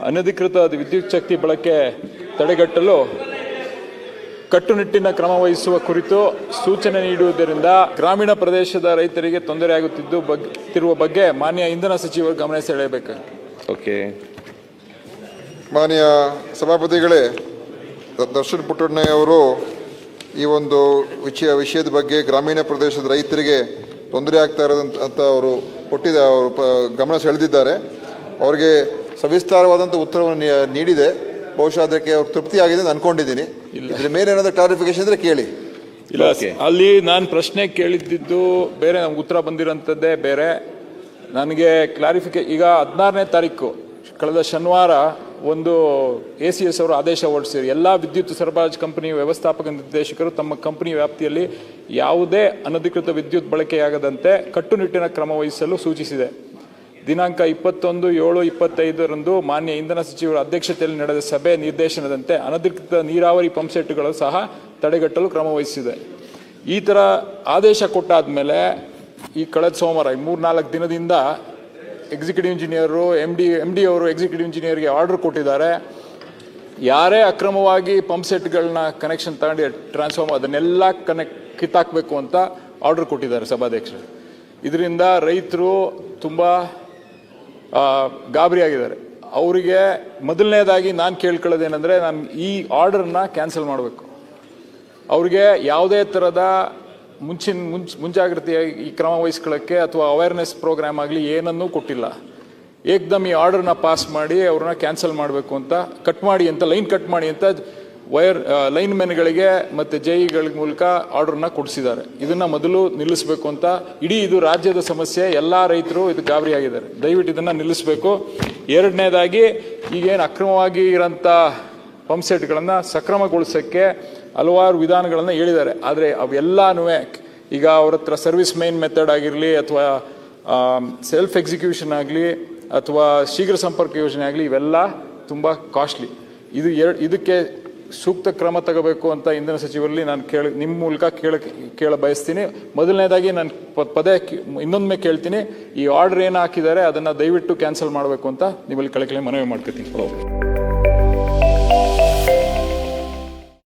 ಅನಧಿಕೃತ ವಿದ್ಯುತ್ ಶಕ್ತಿ ಬಳಕೆ ತಡೆಗಟ್ಟಲು ಕಟ್ಟುನಿಟ್ಟಿನ ಕ್ರಮ ವಹಿಸುವ ಕುರಿತು ಸೂಚನೆ ನೀಡುವುದರಿಂದ ಗ್ರಾಮೀಣ ಪ್ರದೇಶದ ರೈತರಿಗೆ ತೊಂದರೆಯಾಗುತ್ತಿರುವ ಬಗ್ಗೆ ಮಾನ್ಯ ಇಂಧನ ಸಚಿವರು ಗಮನ ಸೆಳೆಯಬೇಕು. ಓಕೆ. ಮಾನ್ಯ ಸಭಾಪತಿಗಳೇ, ದರ್ಶನ್ ಪುಟ್ಟಣ್ಣಯ್ಯ ಅವರು ಈ ಒಂದು ವಿಷಯದ ಬಗ್ಗೆ ಗ್ರಾಮೀಣ ಪ್ರದೇಶದ ರೈತರಿಗೆ ತೊಂದರೆ ಆಗ್ತಾ ಇರೋದಂತ ಅವರು ಗಮನ ಸೆಳೆದಿದ್ದಾರೆ. ಅವರಿಗೆ ಸವಿಸ್ತಾರವಾದಂಥ ಉತ್ತರವನ್ನು ನೀಡಿದೆ. ಬಹುಶಃ ಅದಕ್ಕೆ ಅವ್ರು ತೃಪ್ತಿಯಾಗಿದೆ ಅಂತ ಅನ್ಕೊಂಡಿದ್ದೀನಿ. ಇದ್ರ ಮೇಲೆ ಏನಾದರೂ ಕ್ಲಾರಿಫಿಕೇಶನ್ ಇದ್ರೆ ಕೇಳಿ. ಇಲ್ಲ, ಅಲ್ಲಿ ನಾನು ಪ್ರಶ್ನೆ ಕೇಳಿದ್ದು ಬೇರೆ, ನಮ್ಗೆ ಉತ್ತರ ಬಂದಿರೋಂಥದ್ದೇ ಬೇರೆ. ನನಗೆ ಈಗ 16ನೇ ತಾರೀಕು ಕಳೆದ ಶನಿವಾರ ಒಂದು ACS ಅವರು ಆದೇಶ ಹೊರಡಿಸಿದರು. ಎಲ್ಲ ವಿದ್ಯುತ್ ಸರಬರಾಜು ಕಂಪನಿ ವ್ಯವಸ್ಥಾಪಕ ನಿರ್ದೇಶಕರು ತಮ್ಮ ಕಂಪನಿ ವ್ಯಾಪ್ತಿಯಲ್ಲಿ ಯಾವುದೇ ಅನಧಿಕೃತ ವಿದ್ಯುತ್ ಬಳಕೆಯಾಗದಂತೆ ಕಟ್ಟುನಿಟ್ಟಿನ ಕ್ರಮ ವಹಿಸಲು ಸೂಚಿಸಿದೆ. ದಿನಾಂಕ 21/7/25 ಮಾನ್ಯ ಇಂಧನ ಸಚಿವರ ಅಧ್ಯಕ್ಷತೆಯಲ್ಲಿ ನಡೆದ ಸಭೆ ನಿರ್ದೇಶನದಂತೆ ಅನಧಿಕೃತ ನೀರಾವರಿ ಪಂಪ್ಸೆಟ್ಗಳು ಸಹ ತಡೆಗಟ್ಟಲು ಕ್ರಮ ವಹಿಸಿದೆ. ಈ ಥರ ಆದೇಶ ಕೊಟ್ಟಾದ್ಮೇಲೆ ಈ ಕಳೆದ ಸೋಮವಾರ 3-4 ದಿನದಿಂದ ಎಕ್ಸಿಕ್ಯೂಟಿವ್ ಇಂಜಿನಿಯರು MD ಅವರು ಎಕ್ಸಿಕ್ಯೂಟಿವ್ ಇಂಜಿನಿಯರ್ಗೆ ಆರ್ಡರ್ ಕೊಟ್ಟಿದ್ದಾರೆ. ಯಾರೇ ಅಕ್ರಮವಾಗಿ ಪಂಪ್ಸೆಟ್ಗಳನ್ನ ಕನೆಕ್ಷನ್ ತಗೊಂಡು ಟ್ರಾನ್ಸ್ಫಾರ್ಮರ್ ಅದನ್ನೆಲ್ಲ ಕಿತ್ತಾಕಬೇಕು ಅಂತ ಆರ್ಡರ್ ಕೊಟ್ಟಿದ್ದಾರೆ ಸಭಾಧ್ಯಕ್ಷರು. ಇದರಿಂದ ರೈತರು ತುಂಬ ಗಾಬರಿಯಾಗಿದ್ದಾರೆ. ಅವರಿಗೆ ಮೊದಲನೇದಾಗಿ ನಾನು ಕೇಳ್ಕೊಳ್ಳೋದೇನೆಂದರೆ, ನಾನು ಈ ಆರ್ಡರ್ನ ಕ್ಯಾನ್ಸಲ್ ಮಾಡಬೇಕು. ಅವ್ರಿಗೆ ಯಾವುದೇ ಥರದ ಮುಂಜಾಗ್ರತೆಯಾಗಿ ಈ ಕ್ರಮ ವಹಿಸ್ಕೊಳ್ಳೋಕ್ಕೆ ಅಥವಾ ಅವೇರ್ನೆಸ್ ಪ್ರೋಗ್ರಾಮ್ ಆಗಲಿ ಏನನ್ನೂ ಕೊಟ್ಟಿಲ್ಲ. ಏಕ್ದಮ್ ಈ ಆರ್ಡರ್ನ ಪಾಸ್ ಮಾಡಿ ಅವ್ರನ್ನ ಕ್ಯಾನ್ಸಲ್ ಮಾಡಬೇಕು ಅಂತ, ಕಟ್ ಮಾಡಿ ಅಂತ, ಲೈನ್ ಕಟ್ ಮಾಡಿ ಅಂತ ಲೈನ್ ಮೆನ್ಗಳಿಗೆ ಮತ್ತು JEಗಳ ಮೂಲಕ ಆರ್ಡರ್ನ ಕೊಡಿಸಿದ್ದಾರೆ. ಇದನ್ನು ಮೊದಲು ನಿಲ್ಲಿಸಬೇಕು ಅಂತ ಇದು ರಾಜ್ಯದ ಸಮಸ್ಯೆ. ಎಲ್ಲ ರೈತರು ಇದು ಗಾಬರಿಯಾಗಿದ್ದಾರೆ. ದಯವಿಟ್ಟು ಇದನ್ನು ನಿಲ್ಲಿಸಬೇಕು. ಎರಡನೇದಾಗಿ ಈಗೇನು ಅಕ್ರಮವಾಗಿ ಇರೋಂಥ ಪಂಪ್ಸೆಟ್ಗಳನ್ನು ಸಕ್ರಮಗೊಳಿಸೋಕ್ಕೆ ಹಲವಾರು ವಿಧಾನಗಳನ್ನು ಹೇಳಿದ್ದಾರೆ. ಆದರೆ ಅವೆಲ್ಲನೂ ಈಗ ಅವ್ರ ಹತ್ರ ಸರ್ವಿಸ್ ಮೈನ್ ಮೆಥಡ್ ಆಗಿರಲಿ ಅಥವಾ ಸೆಲ್ಫ್ ಎಕ್ಸಿಕ್ಯೂಷನ್ ಆಗಲಿ ಅಥವಾ ಶೀಘ್ರ ಸಂಪರ್ಕ ಯೋಜನೆ ಆಗಲಿ, ಇವೆಲ್ಲ ತುಂಬ ಕಾಸ್ಟ್ಲಿ. ಇದಕ್ಕೆ ಸೂಕ್ತ ಕ್ರಮ ತಗೋಬೇಕು ಅಂತ ಇಂಧನ ಸಚಿವರಲ್ಲಿ ನಾನು ನಿಮ್ಮ ಮೂಲಕ ಕೇಳ ಬಯಸ್ತೀನಿ. ಮೊದಲನೇದಾಗಿ ನಾನು ಇನ್ನೊಂದೊಮ್ಮೆ ಕೇಳ್ತೀನಿ, ಈ ಆರ್ಡರ್ ಏನು ಹಾಕಿದ್ದಾರೆ ಅದನ್ನು ದಯವಿಟ್ಟು ಕ್ಯಾನ್ಸಲ್ ಮಾಡಬೇಕು ಅಂತ ನಿಮ್ಮಲ್ಲಿ ಕಳಕಳಿ ಮನವಿ ಮಾಡ್ಕೊತೀನಿ.